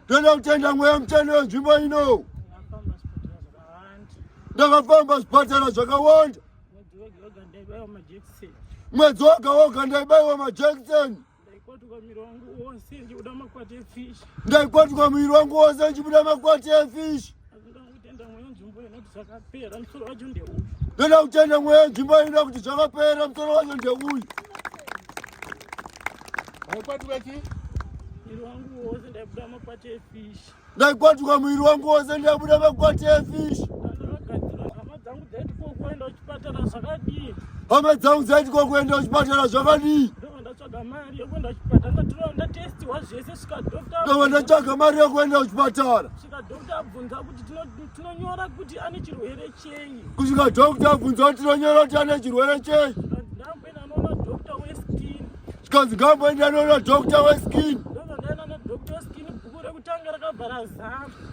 Ndoda kutenda mweya mutende wenzvimbo ino. Ndakafamba zvipatara zvakawanda. Mwedzi woga woga ndaibaiwa majekiseni. Ndaikwatuka muviri wangu wose nchibuda makwati efishi. Ndoda kutenda mweya nzvimbo ino kuti zvakapera, musoro wacho ndeuyu. Ndaikwatuka muviri wangu wose ndaibuda makwati efishi. Hama dzangu dzaiti kokuenda kuchipatara zvakadii? Ndova ndatsvaga mari yekuenda kuchipatara. Kusvika dhokta abvunza kuti tinonyora kuti ane chirwere chei. Zvikanzi ngamboenda noona dhokta weskin.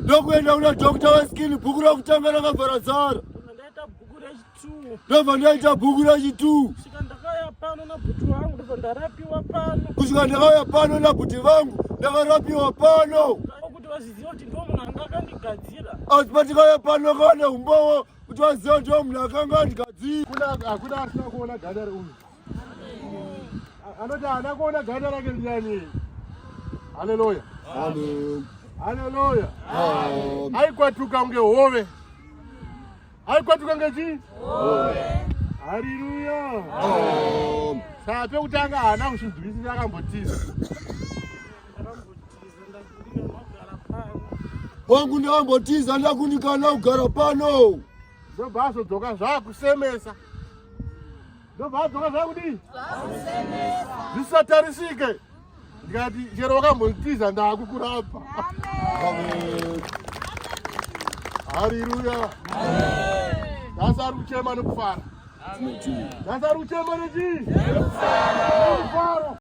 Ndokuenda kuna dhokta weskin, bhuku rokutanga rakabvara zara. Ndobva ndaita bhuku rechitu. Kusvika ndakauya pano nabhuti vangu ndakarapiwa pano. Asi patikauya pano kawane umbowo kuti vaziva kuti munhu akanga andigadzira. Hakuna asina kuona ganda reuyu. Anoti haana kuona ganda rake ndiani. Haleluya. Amen. Haleluya. Amen. Aikwatuka kunge hove. Aikwatuka ngechi? Hove. Haleluya. Amen. Saka pekutanga haana kusvinzwisisa akambotiza. Wangu ndakambotiza ndakundikana kugara pano. Ndobva azodzoka zvaakusemesa. Ndobva adzoka zvakudii? Zvisatarisike. Ndikati chero wakambondiza ndaakukurapa. Amen. Haleluya. Nhasi ari kuchema nekufara. Nhasi ari kuchema nechi? Nekufara.